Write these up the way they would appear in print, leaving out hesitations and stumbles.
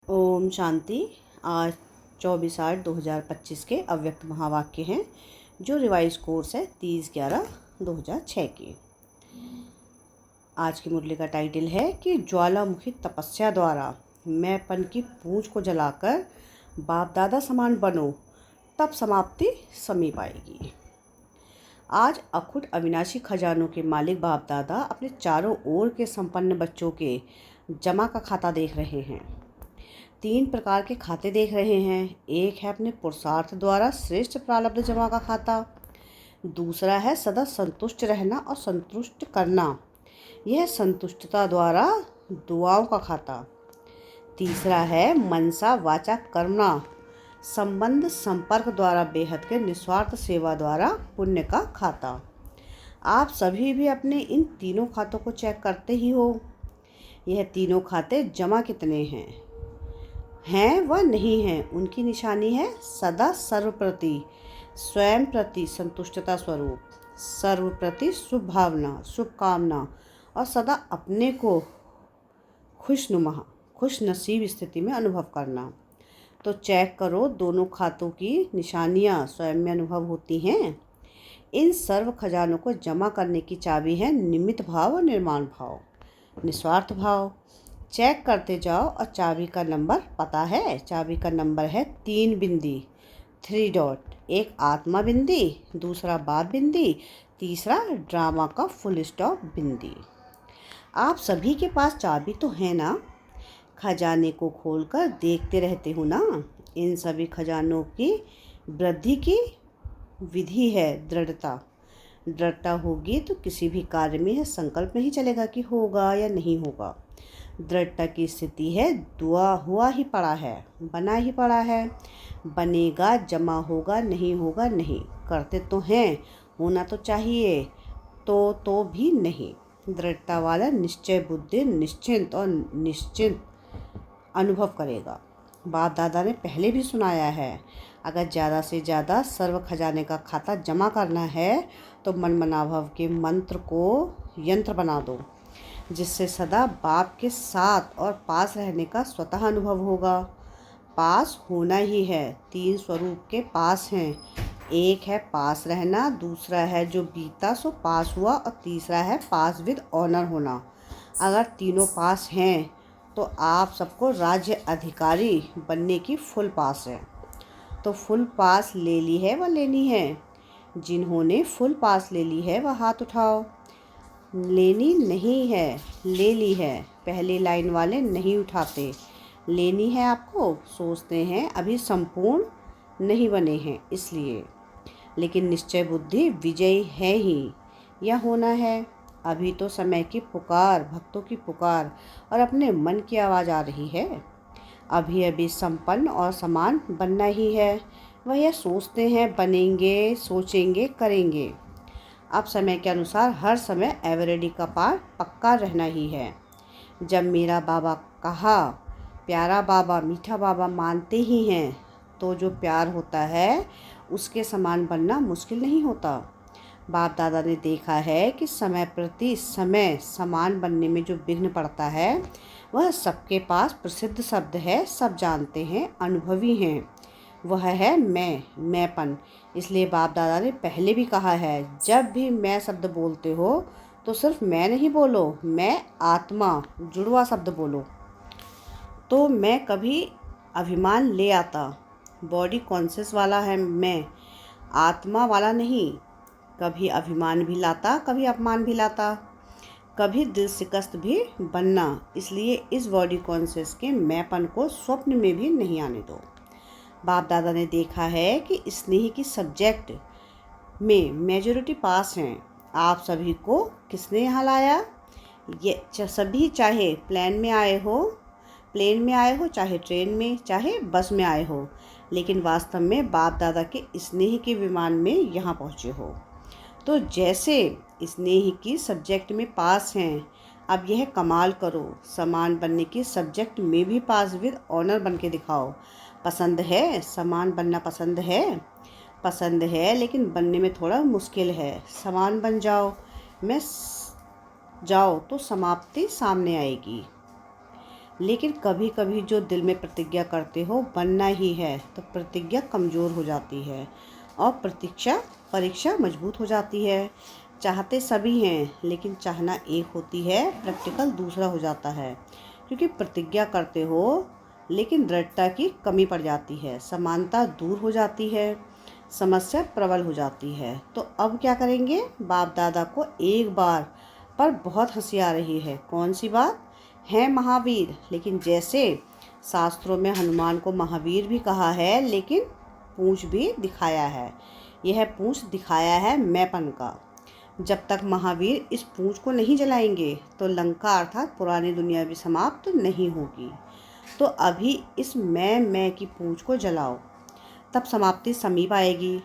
ओम शांति। आज 24/8/2025 के अव्यक्त महावाक्य हैं जो रिवाइज कोर्स है 30/11/2006 की। आज की मुरली का टाइटल है कि ज्वालामुखी तपस्या द्वारा मैंपन की पूंछ को जलाकर बाप दादा समान बनो, तब समाप्ति समीप आएगी। आज अखुट अविनाशी खजानों के मालिक बाप दादा अपने चारों ओर के संपन्न बच्चों के जमा का खाता देख रहे हैं। 3 प्रकार के खाते देख रहे हैं। एक है अपने पुरुषार्थ द्वारा श्रेष्ठ प्रारब्ध जमा का खाता, दूसरा है सदा संतुष्ट रहना और संतुष्ट करना, यह संतुष्टता द्वारा दुआओं का खाता, तीसरा है मनसा वाचा कर्मणा संबंध संपर्क द्वारा बेहद के निस्वार्थ सेवा द्वारा पुण्य का खाता। आप सभी भी अपने इन तीनों खातों को चेक करते ही हो। यह तीनों खाते जमा कितने हैं व नहीं हैं, उनकी निशानी है सदा सर्व प्रति स्वयं प्रति संतुष्टता स्वरूप, सर्व प्रति शुभ भावना शुभ कामना और सदा अपने को खुशनुमा खुश नसीब स्थिति में अनुभव करना। तो चेक करो, दोनों खातों की निशानियां स्वयं में अनुभव होती हैं। इन सर्व खजानों को जमा करने की चाबी है निमित्त भाव और निर्माण भाव, निस्वार्थ भाव। चेक करते जाओ और चाबी का नंबर पता है। चाबी का नंबर है 3 बिंदी 3 डॉट, एक आत्मा बिंदी, दूसरा बाप बिंदी, तीसरा ड्रामा का फुल स्टॉप बिंदी। आप सभी के पास चाबी तो है ना? खजाने को खोलकर देखते रहते हो ना। इन सभी खजानों की वृद्धि की विधि है दृढ़ता। दृढ़ता होगी तो किसी भी कार्य में यह संकल्प नहीं चलेगा कि होगा या नहीं होगा। दृढ़ता की स्थिति है दुआ हुआ ही पड़ा है, बना ही पड़ा है, बनेगा, जमा होगा, नहीं होगा नहीं। करते तो हैं, होना तो चाहिए, तो भी नहीं। दृढ़ता वाला निश्चय बुद्धि निश्चिंत और निश्चिंत अनुभव करेगा। बाप दादा ने पहले भी सुनाया है, अगर ज़्यादा से ज़्यादा सर्व खजाने का खाता जमा करना है तो मन मनाभव के मंत्र को यंत्र बना दो, जिससे सदा बाप के साथ और पास रहने का स्वतः अनुभव होगा। पास होना ही है। 3 स्वरूप के पास हैं। एक है पास रहना, दूसरा है जो बीता सो पास हुआ और तीसरा है पास विद ऑनर होना। अगर तीनों पास हैं तो आप सबको राज्य अधिकारी बनने की फुल पास है। तो फुल पास ले ली है व लेनी है। जिन्होंने फुल पास ले ली है वह हाथ उठाओ। लेनी नहीं है, ले ली है। पहली लाइन वाले नहीं उठाते। लेनी है आपको, सोचते हैं अभी संपूर्ण नहीं बने हैं इसलिए, लेकिन निश्चय बुद्धि विजयी है ही, यह होना है। अभी तो समय की पुकार, भक्तों की पुकार और अपने मन की आवाज़ आ रही है। अभी अभी संपन्न और समान बनना ही है। वह यह सोचते हैं बनेंगे, सोचेंगे, करेंगे। अब समय के अनुसार हर समय एवरेडी का पार पक्का रहना ही है। जब मेरा बाबा कहा, प्यारा बाबा, मीठा बाबा मानते ही हैं, तो जो प्यार होता है उसके समान बनना मुश्किल नहीं होता। बाप दादा ने देखा है कि समय प्रति समय समान बनने में जो विघ्न पड़ता है वह सबके पास प्रसिद्ध शब्द है, सब जानते हैं, अनुभवी हैं। वह है मैंपन। इसलिए बाप दादा ने पहले भी कहा है, जब भी मैं शब्द बोलते हो तो सिर्फ मैं नहीं बोलो, मैं आत्मा जुड़वा शब्द बोलो। तो मैं कभी अभिमान ले आता, बॉडी कॉन्शियस वाला है मैं, आत्मा वाला नहीं। कभी अभिमान भी लाता, कभी अपमान भी लाता, कभी दिल शिकस्त भी बनना। इसलिए इस बॉडी कॉन्शियस के मैंपन को स्वप्न में भी नहीं आने दो। बाप दादा ने देखा है कि स्नेह की सब्जेक्ट में मेजॉरिटी पास हैं। आप सभी को किसने यहाँ लाया? ये सभी, चाहे प्लेन में आए हो, चाहे ट्रेन में, चाहे बस में आए हो, लेकिन वास्तव में बाप दादा के स्नेह के विमान में यहाँ पहुँचे हो। तो जैसे स्नेह की सब्जेक्ट में पास हैं, अब यह कमाल करो, समान बनने की सब्जेक्ट में भी पास विद ऑनर बन के दिखाओ। पसंद है समान बनना, पसंद है लेकिन बनने में थोड़ा मुश्किल है। समान बन जाओ तो समाप्ति सामने आएगी। लेकिन कभी कभी जो दिल में प्रतिज्ञा करते हो बनना ही है, तो प्रतिज्ञा कमज़ोर हो जाती है और परीक्षा मजबूत हो जाती है। चाहते सभी हैं, लेकिन चाहना एक होती है, प्रैक्टिकल दूसरा हो जाता है। क्योंकि प्रतिज्ञा करते हो लेकिन दृढ़ता की कमी पड़ जाती है, समानता दूर हो जाती है, समस्या प्रबल हो जाती है। तो अब क्या करेंगे? बाप दादा को एक बार पर बहुत हंसी आ रही है। कौन सी बात है? महावीर। लेकिन जैसे शास्त्रों में हनुमान को महावीर भी कहा है, लेकिन पूंछ भी दिखाया है। यह पूंछ दिखाया है मैंपन का। जब तक महावीर इस पूंछ को नहीं जलाएंगे तो लंका अर्थात पुरानी दुनिया भी समाप्त नहीं होगी। तो अभी इस मैं की पूंछ को जलाओ, तब समाप्ति समीप आएगी।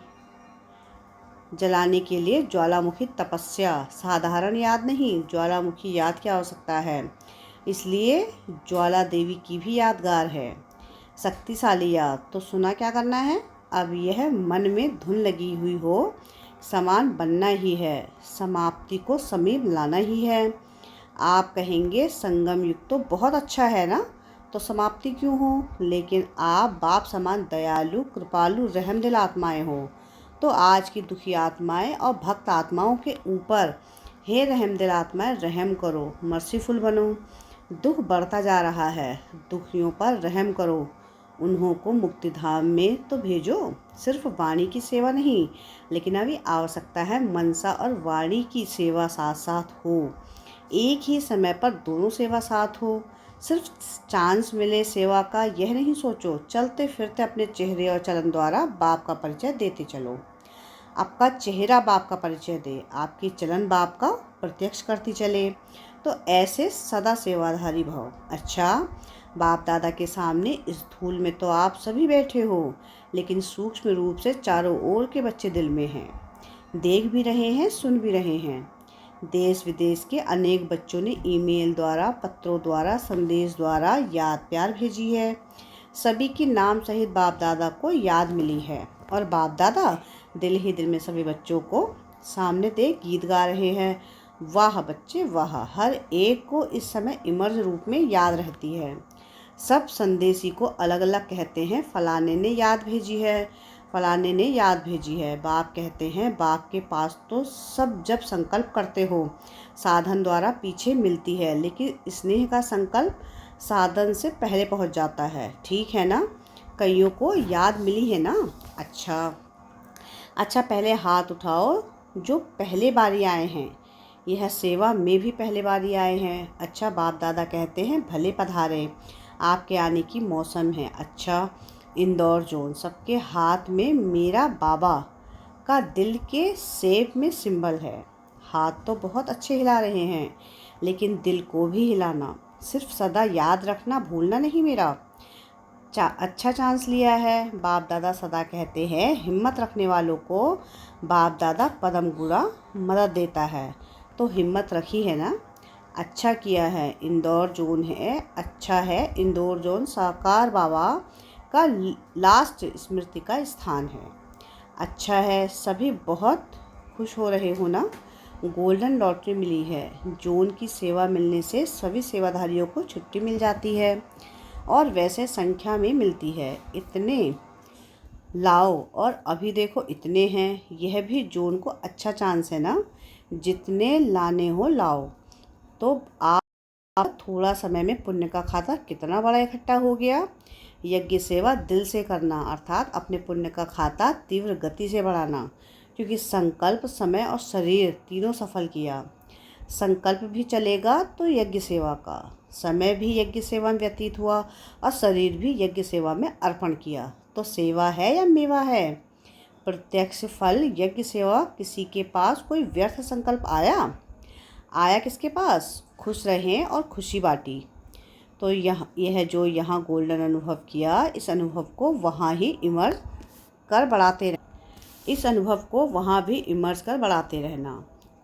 जलाने के लिए ज्वालामुखी तपस्या, साधारण याद नहीं, ज्वालामुखी याद की आवश्यकता है। इसलिए ज्वाला देवी की भी यादगार है, शक्तिशाली याद। तो सुना क्या करना है? अब यह मन में धुन लगी हुई हो, समान बनना ही है, समाप्ति को समीप लाना ही है। आप कहेंगे संगम युग तो बहुत अच्छा है ना, तो समाप्ति क्यों हो? लेकिन आप बाप समान दयालु, कृपालु, रहमदिल आत्माएं हो। तो आज की दुखी आत्माएं और भक्त आत्माओं के ऊपर हे रहमदिल आत्माएं रहम करो, मर्सीफुल बनो। दुख बढ़ता जा रहा है, दुखियों पर रहम करो, उन्हों को मुक्ति धाम में तो भेजो। सिर्फ वाणी की सेवा नहीं, लेकिन अभी आवश्यकता है मनसा और वाणी की सेवा साथ साथ हो। एक ही समय पर दोनों सेवा साथ हो। सिर्फ चांस मिले सेवा का यह नहीं सोचो, चलते फिरते अपने चेहरे और चलन द्वारा बाप का परिचय देते चलो। आपका चेहरा बाप का परिचय दे, आपकी चलन बाप का प्रत्यक्ष करती चले। तो ऐसे सदा सेवाधारी भव। अच्छा, बाप दादा के सामने इस धूल में तो आप सभी बैठे हो, लेकिन सूक्ष्म रूप से चारों ओर के बच्चे दिल में हैं, देख भी रहे हैं, सुन भी रहे हैं। देश विदेश के अनेक बच्चों ने ईमेल द्वारा, पत्रों द्वारा, संदेश द्वारा याद प्यार भेजी है। सभी की नाम सहित बाप दादा को याद मिली है, और बाप दादा दिल ही दिल में सभी बच्चों को सामने देख गीत गा रहे हैं। वाह बच्चे वाह, हर एक को इस समय इमर्ज रूप में याद रहती है। सब संदेशी को अलग अलग कहते हैं, फलाने ने याद भेजी है, फलाने ने याद भेजी है। बाप कहते हैं बाप के पास तो सब जब संकल्प करते हो साधन द्वारा पीछे मिलती है, लेकिन स्नेह का संकल्प साधन से पहले पहुंच जाता है। ठीक है ना? कईयों को याद मिली है ना? अच्छा, पहले हाथ उठाओ जो पहले बारी आए हैं। यह सेवा में भी पहले बारी आए हैं। अच्छा, बाप दादा कहते हैं भले पधारे, आपके आने की मौसम है। अच्छा, इंदौर जोन, सबके हाथ में मेरा बाबा का दिल के शेप में सिंबल है। हाथ तो बहुत अच्छे हिला रहे हैं, लेकिन दिल को भी हिलाना, सिर्फ सदा याद रखना भूलना नहीं। मेरा अच्छा चांस लिया है। बाप दादा सदा कहते हैं हिम्मत रखने वालों को बाप दादा पदम गुड़ा मदद देता है। तो हिम्मत रखी है ना? अच्छा किया है। इंदौर जोन है, अच्छा है। इंदौर जोन साकार बाबा का लास्ट स्मृति का स्थान है। अच्छा है, सभी बहुत खुश हो रहे हो ना? गोल्डन लॉटरी मिली है। जोन की सेवा मिलने से सभी सेवाधारियों को छुट्टी मिल जाती है, और वैसे संख्या में मिलती है। इतने लाओ, और अभी देखो इतने हैं। यह भी जोन को अच्छा चांस है ना? जितने लाने हो लाओ। तो आप थोड़ा समय में पुण्य का खाता कितना बड़ा इकट्ठा हो गया। यज्ञ सेवा दिल से करना, अर्थात अपने पुण्य का खाता तीव्र गति से बढ़ाना, क्योंकि संकल्प, समय और शरीर तीनों सफल किया। संकल्प भी चलेगा तो यज्ञ सेवा का, समय भी यज्ञ सेवा में व्यतीत हुआ, और शरीर भी यज्ञ सेवा में अर्पण किया। तो सेवा है या मेवा है? प्रत्यक्ष फल यज्ञ सेवा। किसी के पास कोई व्यर्थ संकल्प आया किसके पास? खुश रहें और खुशी बांटी। तो यह जो यहाँ गोल्डन अनुभव किया, इस अनुभव को वहाँ ही इमर्ज कर बढ़ाते रहना। इस अनुभव को वहाँ भी इमर्ज कर बढ़ाते रहना।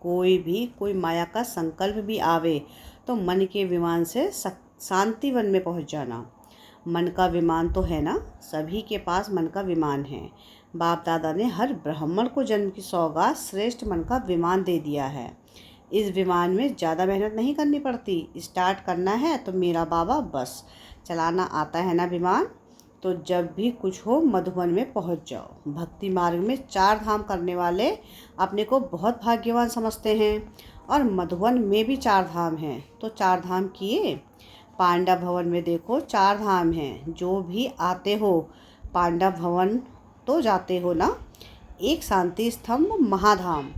कोई माया का संकल्प भी आवे तो मन के विमान से शांति वन में पहुँच जाना। मन का विमान तो है ना? सभी के पास मन का विमान है। बाप दादा ने हर ब्राह्मण को जन्म की सौगात श्रेष्ठ मन का विमान दे दिया है। इस विमान में ज़्यादा मेहनत नहीं करनी पड़ती। स्टार्ट करना है तो मेरा बाबा बस चलाना आता है ना विमान। तो जब भी कुछ हो मधुबन में पहुंच जाओ। भक्ति मार्ग में 4 धाम करने वाले अपने को बहुत भाग्यवान समझते हैं और मधुबन में भी 4 धाम हैं। तो 4 धाम किए। पांडव भवन में देखो 4 धाम हैं। जो भी आते हो पांडव भवन तो जाते हो ना। एक शांति स्तंभ महाधाम,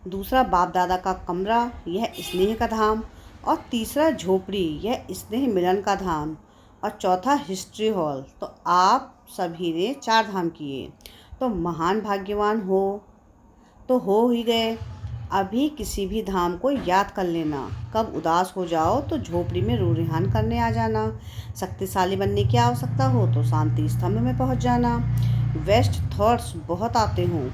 दूसरा बाप दादा का कमरा यह स्नेह का धाम, और तीसरा झोपड़ी यह स्नेह मिलन का धाम, और चौथा हिस्ट्री हॉल। तो आप सभी ने 4 धाम किए तो महान भाग्यवान हो तो हो ही गए। अभी किसी भी धाम को याद कर लेना। कब उदास हो जाओ तो झोपड़ी में रू रिहान करने आ जाना। शक्तिशाली बनने की आवश्यकता हो तो शांति स्तंभ में पहुंच जाना। वेस्ट थॉट्स बहुत आते हों,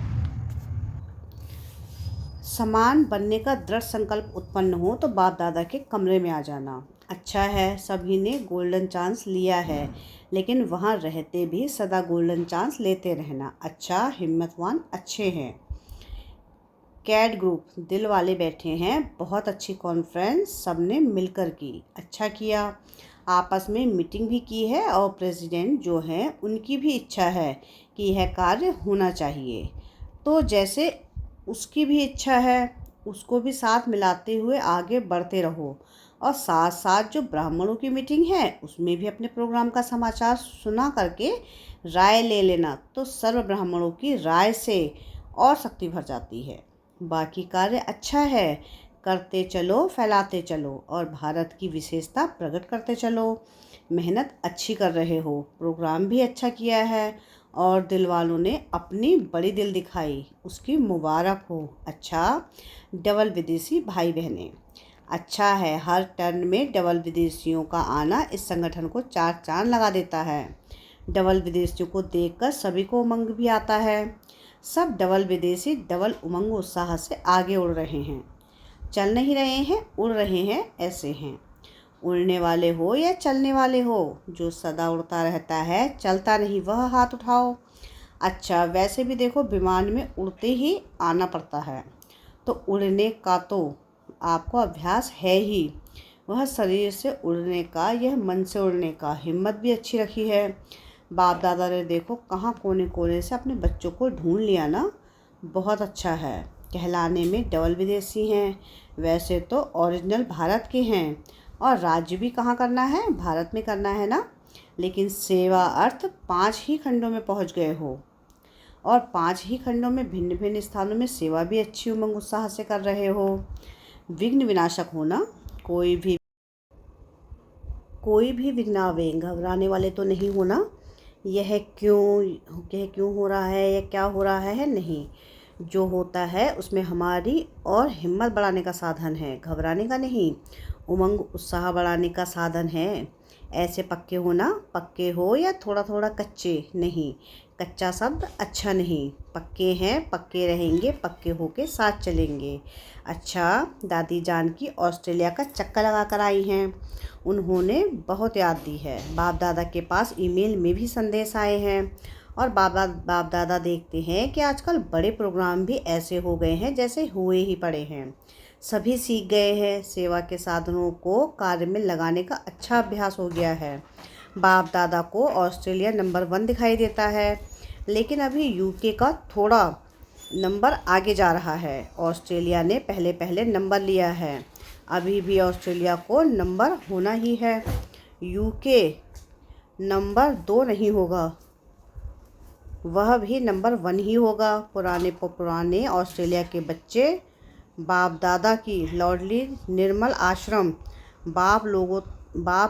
समान बनने का दृढ़ संकल्प उत्पन्न हो तो बाप दादा के कमरे में आ जाना। अच्छा है सभी ने गोल्डन चांस लिया है, लेकिन वहाँ रहते भी सदा गोल्डन चांस लेते रहना। अच्छा हिम्मतवान अच्छे हैं। कैड ग्रुप दिल वाले बैठे हैं। बहुत अच्छी कॉन्फ्रेंस सबने मिलकर की। अच्छा किया। आपस में मीटिंग भी की है और प्रेसिडेंट जो हैं उनकी भी इच्छा है कि यह कार्य होना चाहिए। तो जैसे उसकी भी इच्छा है उसको भी साथ मिलाते हुए आगे बढ़ते रहो। और साथ साथ जो ब्राह्मणों की मीटिंग है उसमें भी अपने प्रोग्राम का समाचार सुना करके राय ले लेना। तो सर्व ब्राह्मणों की राय से और शक्ति भर जाती है। बाकी कार्य अच्छा है, करते चलो फैलाते चलो और भारत की विशेषता प्रकट करते चलो। मेहनत अच्छी कर रहे हो, प्रोग्राम भी अच्छा किया है और दिल वालों ने अपनी बड़ी दिल दिखाई, उसकी मुबारक हो। अच्छा डबल विदेशी भाई बहनें, अच्छा है हर टर्न में डबल विदेशियों का आना इस संगठन को 4 चांद लगा देता है। डबल विदेशियों को देखकर सभी को उमंग भी आता है। सब डबल विदेशी डबल उमंग उत्साह से आगे उड़ रहे हैं। चल नहीं रहे हैं, उड़ रहे हैं, ऐसे हैं। उड़ने वाले हो या चलने वाले हो, जो सदा उड़ता रहता है चलता नहीं वह हाथ उठाओ। अच्छा वैसे भी देखो विमान में उड़ते ही आना पड़ता है, तो उड़ने का तो आपको अभ्यास है ही। वह शरीर से उड़ने का, यह मन से उड़ने का। हिम्मत भी अच्छी रखी है। बाप दादा ने देखो कहाँ कोने कोने से अपने बच्चों को ढूंढ लिया ना। बहुत अच्छा है। कहलाने में डबल विदेशी हैं, वैसे तो ओरिजिनल भारत के हैं और राज्य भी कहाँ करना है, भारत में करना है ना। लेकिन सेवा अर्थ 5 ही खंडों में पहुँच गए हो और 5 ही खंडों में भिन्न भिन्न स्थानों में सेवा भी अच्छी उमंग उत्साह से कर रहे हो। विघ्न विनाशक होना, कोई भी विघ्न आवे घबराने वाले तो नहीं होना। यह क्यों हो रहा है, यह क्या हो रहा है, नहीं। जो होता है उसमें हमारी और हिम्मत बढ़ाने का साधन है, घबराने का नहीं। उमंग उत्साह बढ़ाने का साधन है। ऐसे पक्के होना, पक्के हो या थोड़ा थोड़ा कच्चे नहीं। कच्चा शब्द अच्छा नहीं। पक्के हैं, पक्के रहेंगे, पक्के होके साथ चलेंगे। अच्छा दादी जान की ऑस्ट्रेलिया का चक्कर लगा कर आई हैं। उन्होंने बहुत याद दी है। बाप दादा के पास ईमेल में भी संदेश आए हैं और बाप दादा देखते हैं कि आजकल बड़े प्रोग्राम भी ऐसे हो गए हैं जैसे हुए ही पड़े हैं। सभी सीख गए हैं। सेवा के साधनों को कार्य में लगाने का अच्छा अभ्यास हो गया है। बाप दादा को ऑस्ट्रेलिया नंबर 1 दिखाई देता है, लेकिन अभी यूके का थोड़ा नंबर आगे जा रहा है। ऑस्ट्रेलिया ने पहले नंबर लिया है, अभी भी ऑस्ट्रेलिया को नंबर होना ही है। यूके नंबर 2 नहीं होगा, वह भी नंबर 1 ही होगा। पुराने ऑस्ट्रेलिया के बच्चे बाप दादा की लॉर्डली निर्मल आश्रम, बाप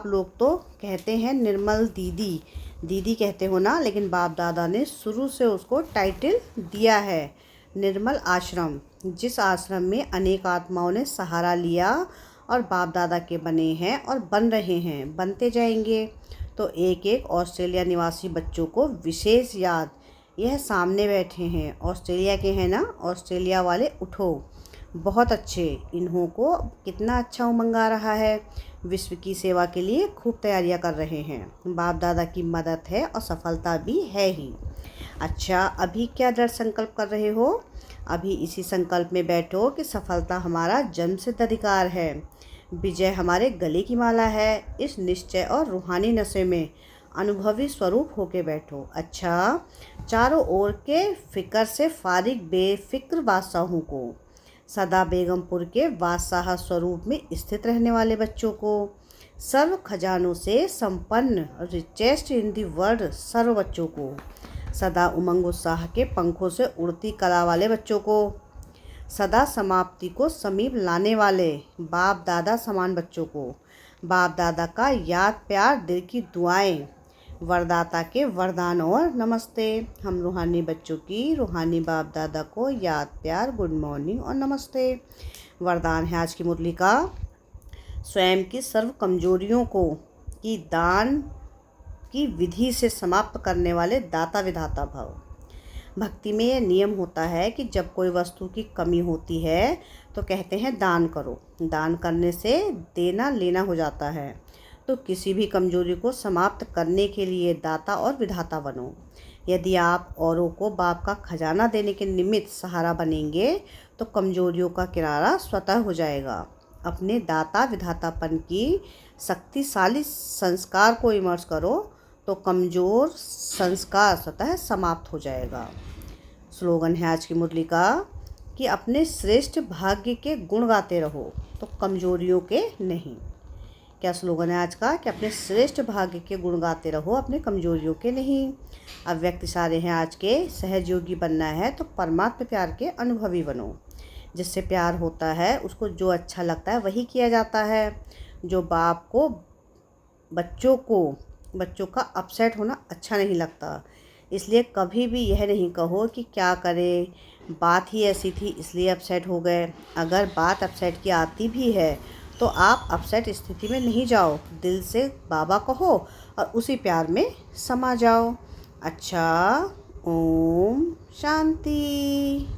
लोग तो कहते हैं निर्मल दीदी कहते हो ना, लेकिन बाप दादा ने शुरू से उसको टाइटल दिया है निर्मल आश्रम, जिस आश्रम में अनेक आत्माओं ने सहारा लिया और बाप दादा के बने हैं और बन रहे हैं, बनते जाएंगे। तो एक ऑस्ट्रेलिया निवासी बच्चों को विशेष याद। यह सामने बैठे हैं, ऑस्ट्रेलिया के हैं ना। ऑस्ट्रेलिया वाले उठो, बहुत अच्छे। इन्हों को कितना अच्छा उमंग आ रहा है। विश्व की सेवा के लिए खूब तैयारियां कर रहे हैं। बाप दादा की मदद है और सफलता भी है ही। अच्छा, अभी क्या दृढ़ संकल्प कर रहे हो? अभी इसी संकल्प में बैठो कि सफलता हमारा जन्मसिद्ध अधिकार है, विजय हमारे गले की माला है। इस निश्चय और रूहानी नशे में अनुभवी स्वरूप होके बैठो। अच्छा, चारों ओर के फिक्र से फारिग बेफिक्र बादशाहों को, सदा बेगमपुर के बादशाह स्वरूप में स्थित रहने वाले बच्चों को, सर्व खजानों से संपन्न रिचेस्ट इन दी वर्ल्ड सर्व बच्चों को, सदा उमंग उत्साह के पंखों से उड़ती कला वाले बच्चों को, सदा समाप्ति को समीप लाने वाले बाप दादा समान बच्चों को, बाप दादा का याद प्यार दिल की दुआएं, वरदाता के वरदान और नमस्ते। हम रूहानी बच्चों की रूहानी बाप दादा को याद प्यार, गुड मॉर्निंग और नमस्ते। वरदान है आज की मुरली का, स्वयं की सर्व कमजोरियों को की दान की विधि से समाप्त करने वाले दाता विधाता भव। भक्ति में यह नियम होता है कि जब कोई वस्तु की कमी होती है तो कहते हैं दान करो। दान करने से देना लेना हो जाता है। तो किसी भी कमजोरी को समाप्त करने के लिए दाता और विधाता बनो। यदि आप औरों को बाप का खजाना देने के निमित्त सहारा बनेंगे तो कमजोरियों का किनारा स्वतः हो जाएगा। अपने दाता विधातापन की शक्तिशाली संस्कार को इमर्स करो तो कमज़ोर संस्कार स्वतः समाप्त हो जाएगा। स्लोगन है आज की मुरली का कि अपने श्रेष्ठ भाग्य के गुण गाते रहो तो कमजोरियों के नहीं। क्या स्लोगन है आज का कि अपने श्रेष्ठ भाग्य के गुण गाते रहो, अपने कमजोरियों के नहीं। अव्यक्त इशारे हैं आज के, सहयोगी बनना है तो परमात्मा प्यार के अनुभवी बनो। जिससे प्यार होता है उसको जो अच्छा लगता है वही किया जाता है। जो बाप को बच्चों का अपसेट होना अच्छा नहीं लगता, इसलिए कभी भी यह नहीं कहो कि क्या करें, बात ही ऐसी थी इसलिए अपसेट हो गए। अगर बात अपसेट की आती भी है तो आप अपसेट स्थिति में नहीं जाओ, दिल से बाबा कहो और उसी प्यार में समा जाओ। अच्छा, ओम शांति।